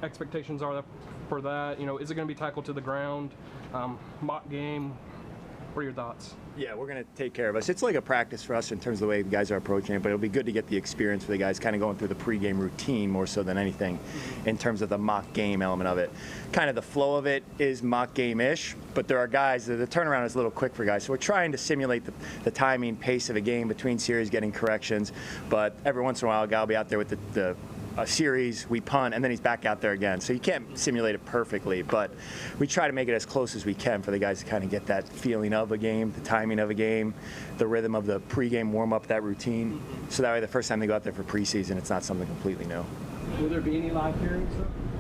expectations are for that? You know, is it going to be tackled to the ground? Mock game. What are your thoughts? Yeah, we're going to take care of us. It's like a practice for us in terms of the way the guys are approaching it, but it'll be good to get the experience for the guys kind of going through the pregame routine more so than anything in terms of the mock game element of it. Kind of the flow of it is mock game-ish, but there are guys, the turnaround is a little quick for guys, so we're trying to simulate the timing, pace of a game between series, getting corrections, but every once in a while a guy will be out there with a series, we punt, and then he's back out there again. So you can't simulate it perfectly, but we try to make it as close as we can for the guys to kind of get that feeling of a game, the timing of a game, the rhythm of the pregame warm-up, that routine. So that way the first time they go out there for preseason, it's not something completely new. Will there be any live hearings,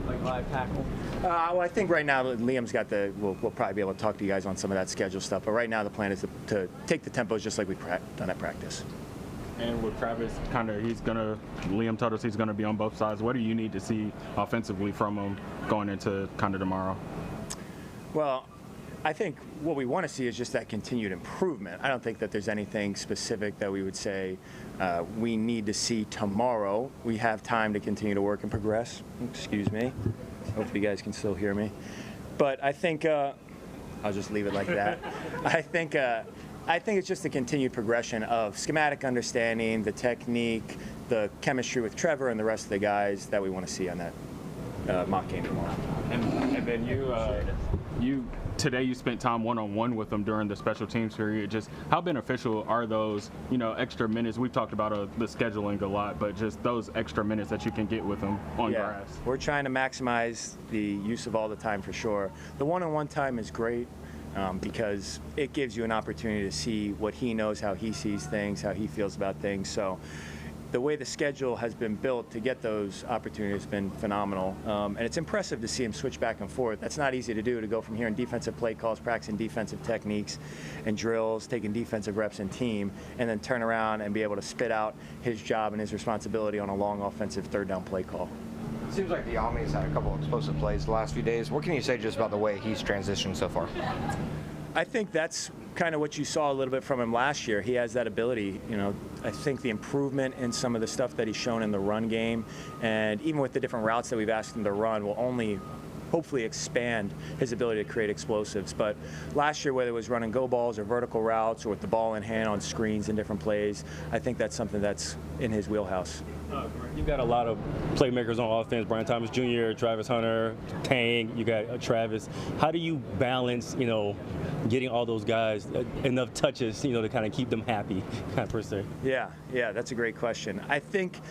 like live tackle? Well, I think right now Liam's got we'll probably be able to talk to you guys on some of that schedule stuff, but right now the plan is to take the tempos just like we've done at practice. And with Travis, Liam told us he's going to be on both sides. What do you need to see offensively from him going into kind of tomorrow? Well, I think what we want to see is just that continued improvement. I don't think that there's anything specific that we would say we need to see tomorrow. We have time to continue to work and progress. Excuse me. Hopefully you guys can still hear me. But I think I'll just leave it like that. I think it's just the continued progression of schematic understanding, the technique, the chemistry with Trevor and the rest of the guys that we want to see on that mock game tomorrow. And then today you spent time one-on-one with them during the special teams period. Just how beneficial are those, extra minutes? We've talked about the scheduling a lot, but just those extra minutes that you can get with them on grass. We're trying to maximize the use of all the time for sure. The one-on-one time is great. Because it gives you an opportunity to see what he knows, how he sees things, how he feels about things. So the way the schedule has been built to get those opportunities has been phenomenal. And it's impressive to see him switch back and forth. That's not easy to do, to go from hearing defensive play calls, practicing defensive techniques and drills, taking defensive reps in team, and then turn around and be able to spit out his job and his responsibility on a long offensive third down play call. It seems like the Omni's had a couple of explosive plays the last few days. What can you say just about the way he's transitioned so far? I think that's kind of what you saw a little bit from him last year. He has that ability. I think the improvement in some of the stuff that he's shown in the run game, and even with the different routes that we've asked him to run, will only hopefully expand his ability to create explosives. But last year, whether it was run and go balls or vertical routes or with the ball in hand on screens and different plays, I think that's something that's in his wheelhouse. You've got a lot of playmakers on offense, Brian Thomas Jr., Travis Hunter, Tang, you got Travis. How do you balance, getting all those guys enough touches, to kind of keep them happy, per se? Yeah, that's a great question. I think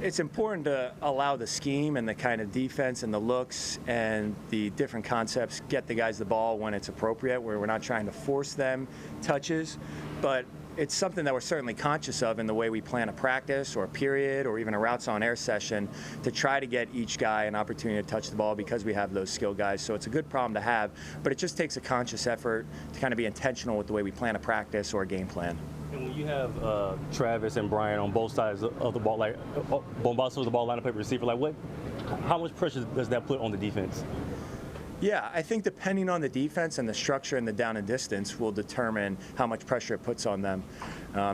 it's important to allow the scheme and the kind of defense and the looks and the different concepts get the guys the ball when it's appropriate, where we're not trying to force them touches, but it's something that we're certainly conscious of in the way we plan a practice or a period or even a routes on air session to try to get each guy an opportunity to touch the ball because we have those skilled guys. So it's a good problem to have, but it just takes a conscious effort to kind of be intentional with the way we plan a practice or a game plan. And when you have Travis and Brian on both sides of the ball, like both sides of the ball, line of play receiver, how much pressure does that put on the defense? Yeah, I think depending on the defense and the structure and the down and distance will determine how much pressure it puts on them,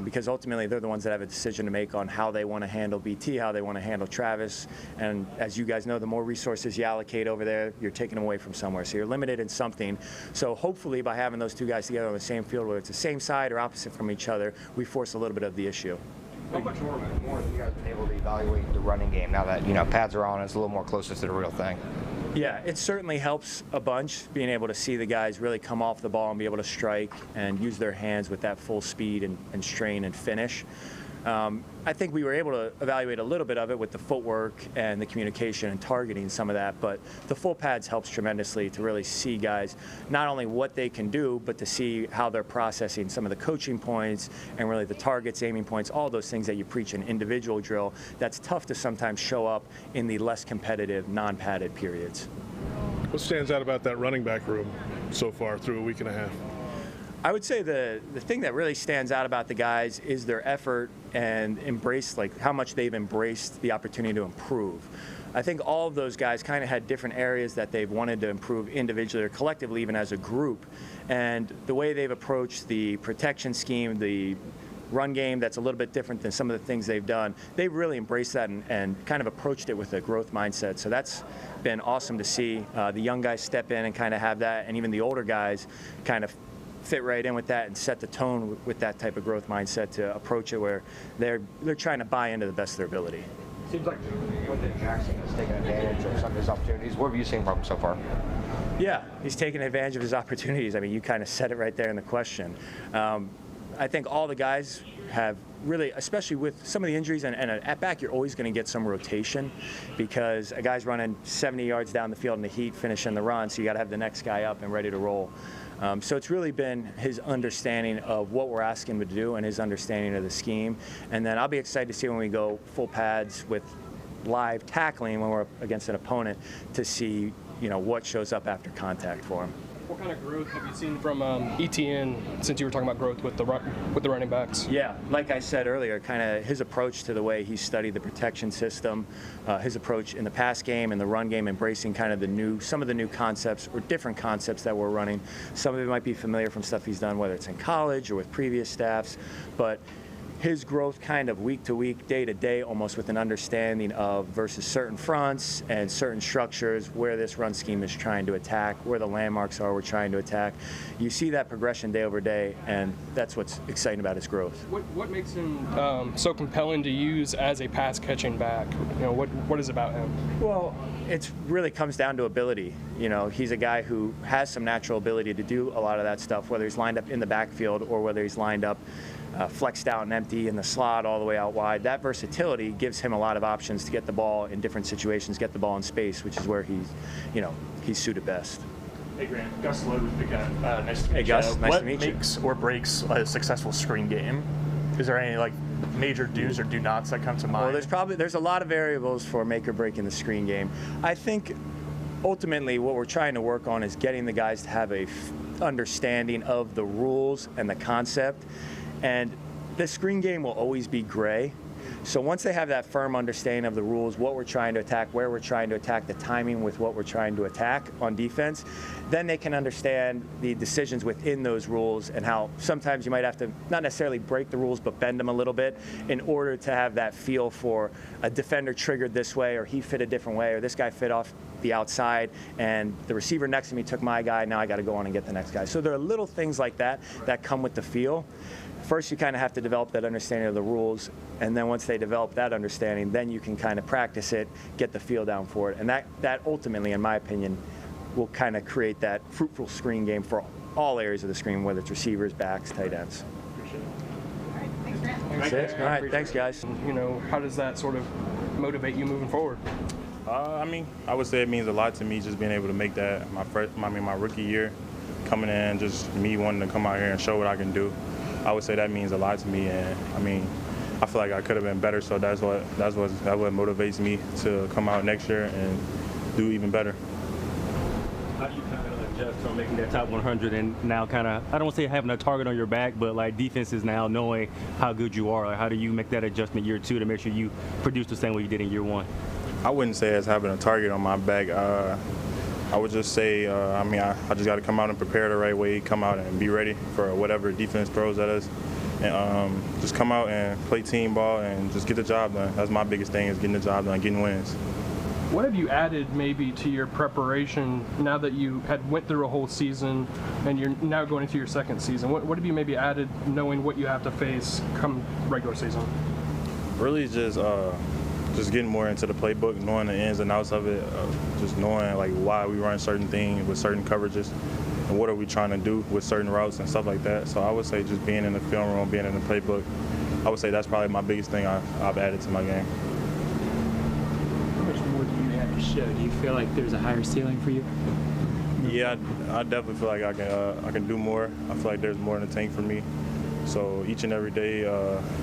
because ultimately they're the ones that have a decision to make on how they want to handle BT, how they want to handle Travis, and as you guys know, the more resources you allocate over there, you're taking them away from somewhere, so you're limited in something. So hopefully by having those two guys together on the same field, whether it's the same side or opposite from each other, we force a little bit of the issue. How much more have you guys been able to evaluate the running game now that pads are on? It's a little more closer to the real thing. Yeah, it certainly helps a bunch being able to see the guys really come off the ball and be able to strike and use their hands with that full speed and strain and finish. I think we were able to evaluate a little bit of it with the footwork and the communication and targeting some of that, but the full pads helps tremendously to really see guys not only what they can do, but to see how they're processing some of the coaching points and really the targets, aiming points, all those things that you preach in individual drill. That's tough to sometimes show up in the less competitive, non-padded periods. What stands out about that running back room so far through a week and a half? I would say the thing that really stands out about the guys is their effort and how much they've embraced the opportunity to improve. I think all of those guys kind of had different areas that they've wanted to improve individually or collectively, even as a group. And the way they've approached the protection scheme, the run game that's a little bit different than some of the things they've done. They've really embraced that and kind of approached it with a growth mindset. So that's been awesome to see. The young guys step in and kind of have that, and even the older guys kind of fit right in with that and set the tone with that type of growth mindset to approach it where they're trying to buy into the best of their ability. Seems like within Jackson has taken advantage of some of his opportunities. What have you seen from him so far? Yeah, he's taking advantage of his opportunities. I mean, you kind of said it right there in the question. I think all the guys have really, especially with some of the injuries, and at back, you're always going to get some rotation because a guy's running 70 yards down the field in the heat, finishing the run, so you got to have the next guy up and ready to roll. So it's really been his understanding of what we're asking him to do and his understanding of the scheme. And then I'll be excited to see when we go full pads with live tackling when we're up against an opponent to see, what shows up after contact for him. What kind of growth have you seen from ETN since you were talking about growth with the running backs? Yeah, like I said earlier, kind of his approach to the way he studied the protection system, his approach in the pass game and the run game, embracing kind of some of the new concepts or different concepts that we're running. Some of it might be familiar from stuff he's done, whether it's in college or with previous staffs, but his growth kind of week to week, day to day, almost with an understanding of versus certain fronts and certain structures, where this run scheme is trying to attack, where the landmarks are we're trying to attack. You see that progression day over day, and that's what's exciting about his growth. What makes him so compelling to use as a pass catching back? What is it about him? Well, it really comes down to ability. He's a guy who has some natural ability to do a lot of that stuff, whether he's lined up in the backfield or whether he's lined up flexed out and empty in the slot all the way out wide. That versatility gives him a lot of options to get the ball in different situations, get the ball in space, which is where he's suited best. Hey Grant, Gus Lowe with Big Guy. Nice to meet you. Hey Gus, nice to meet you. What makes or breaks a successful screen game? Is there any major do's or do nots that come to mind? Well, there's a lot of variables for make or break in the screen game. I think ultimately what we're trying to work on is getting the guys to have a understanding of the rules and the concept. And the screen game will always be gray. So once they have that firm understanding of the rules, what we're trying to attack, where we're trying to attack, the timing with what we're trying to attack on defense, then they can understand the decisions within those rules and how sometimes you might have to not necessarily break the rules but bend them a little bit in order to have that feel for a defender triggered this way, or he fit a different way, or this guy fit off the outside and the receiver next to me took my guy, now I got to go on and get the next guy. So there are little things like that that come with the feel. First, you kind of have to develop that understanding of the rules, and then once they develop that understanding, then you can kind of practice it, get the feel down for it, and that ultimately, in my opinion, will kind of create that fruitful screen game for all areas of the screen, whether it's receivers, backs, tight ends. All right, thanks, guys. How does that sort of motivate you moving forward? I would say it means a lot to me just being able to make that my rookie year, coming in, just me wanting to come out here and show what I can do. I would say that means a lot to me, and I feel like I could have been better, so that's what motivates me to come out next year and do even better. How do you kind of adjust from making that top 100 and now kind of, I don't want to say having a target on your back, but defenses now knowing how good you are? How do you make that adjustment year 2 to make sure you produce the same way you did in year 1? I wouldn't say it's having a target on my back. I would just say, I just got to come out and prepare the right way, come out and be ready for whatever defense throws at us, and just come out and play team ball and just get the job done. That's my biggest thing, is getting the job done, getting wins. What have you added maybe to your preparation now that you had went through a whole season and you're now going into your second season? What have you maybe added knowing what you have to face come regular season? Really just getting more into the playbook, knowing the ins and outs of it, just knowing why we run certain things with certain coverages and what are we trying to do with certain routes and stuff like that. So I would say just being in the film room, being in the playbook, I would say that's probably my biggest thing I've added to my game. How much more do you have to show? Do you feel like there's a higher ceiling for you? Yeah, I definitely feel like I can do more. I feel like there's more in the tank for me. So each and every day,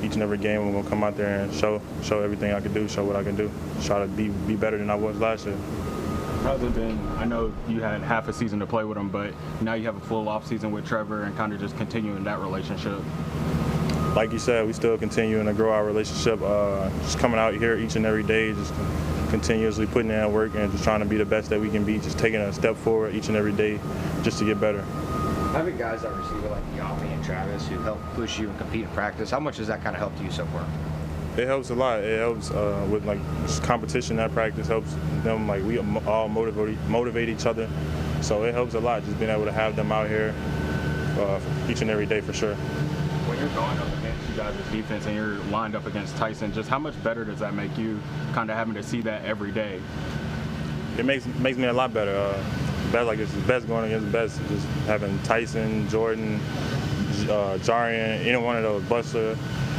each and every game, I'm gonna come out there and show everything I can do, show what I can do, try to be better than I was last year. How's it been? I know you had half a season to play with him, but now you have a full off season with Trevor and kind of just continuing that relationship. Like you said, we still continuing to grow our relationship. Just coming out here each and every day, just continuously putting in work and just trying to be the best that we can be, just taking a step forward each and every day just to get better. Having guys that receiver like Yami and Travis who help push you and compete in practice, how much has that kind of helped you so far? It helps a lot. It helps with like just competition at practice. Helps them, like we all motivate each other. So it helps a lot just being able to have them out here each and every day for sure. When you're going up against you guys' defense and you're lined up against Tyson, just how much better does that make you, kind of having to see that every day? It makes me a lot better. It's the best going against the best. Just having Tyson, Jordan, Jarian, any one of those, Buster,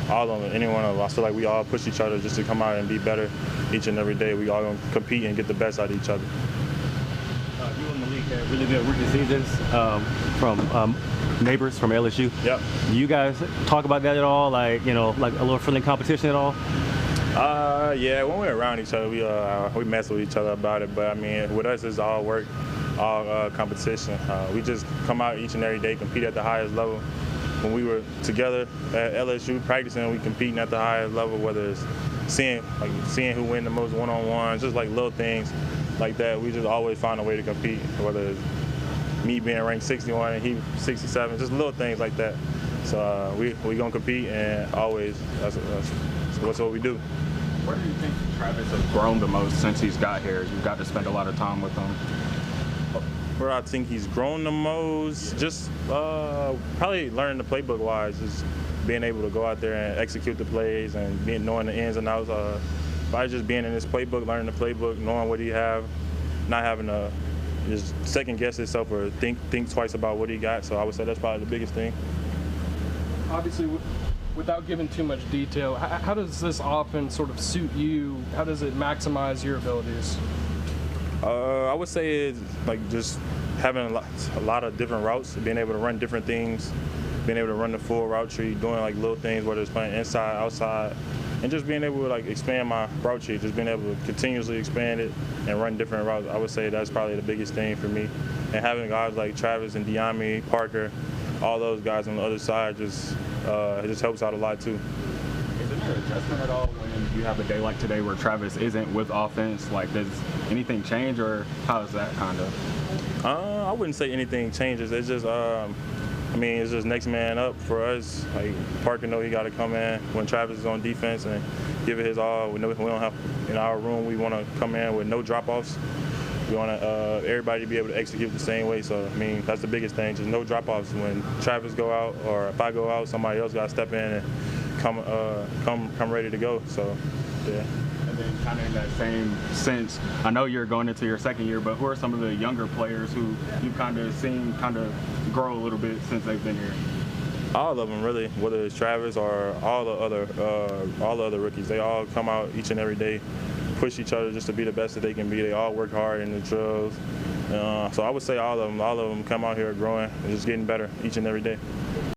all of them, any one of them. I feel like we all push each other just to come out and be better each and every day. We all gonna compete and get the best out of each other. You and Malik had really good rookie seasons from neighbors from LSU. Yep. Do you guys talk about that at all? Like, like a little friendly competition at all? Yeah, when we're around each other, we mess with each other about it. But I mean, with us, it's all work, all competition. We just come out each and every day, compete at the highest level. When we were together at LSU practicing, we competing at the highest level, whether it's seeing who win the most one-on-ones, just like little things like that. We just always find a way to compete, whether it's me being ranked 61 and he 67, just little things like that. So we gonna compete, and always that's what we do. Where do you think Travis has grown the most since he's got here? You've got to spend a lot of time with him. Where I think he's grown the most, just probably learning the playbook wise, just being able to go out there and execute the plays and knowing the ins and outs. By just being in this playbook, learning the playbook, knowing what he have, not having to just second guess himself or think twice about what he got. So I would say that's probably the biggest thing. Obviously, without giving too much detail, how does this offense sort of suit you? How does it maximize your abilities? I would say it's like just having a lot of different routes, being able to run different things, being able to run the full route tree, doing like little things, whether it's playing inside, outside, and just being able to like expand my route tree, just being able to continuously expand it and run different routes. I would say that's probably the biggest thing for me. And having guys like Travis and Diami, Parker, all those guys on the other side, it just helps out a lot too. Is there an adjustment at all when you have a day like today where Travis isn't with offense? Like, does anything change, or how is that kind of? I wouldn't say anything changes. It's just, it's just next man up for us. Like Parker know he got to come in when Travis is on defense and give it his all. We don't have in our room. We want to come in with no drop-offs. We want everybody to be able to execute the same way. So that's the biggest thing. Just no drop-offs. When Travis go out or if I go out, somebody else got to step in and come ready to go. So yeah. And then kind of in that same sense, I know you're going into your second year, but who are some of the younger players who you kind of seen kind of grow a little bit since they've been here? All of them really, whether it's Travis or all the other rookies, they all come out each and every day, push each other just to be the best that they can be. They all work hard in the drills. So I would say all of them come out here growing and just getting better each and every day.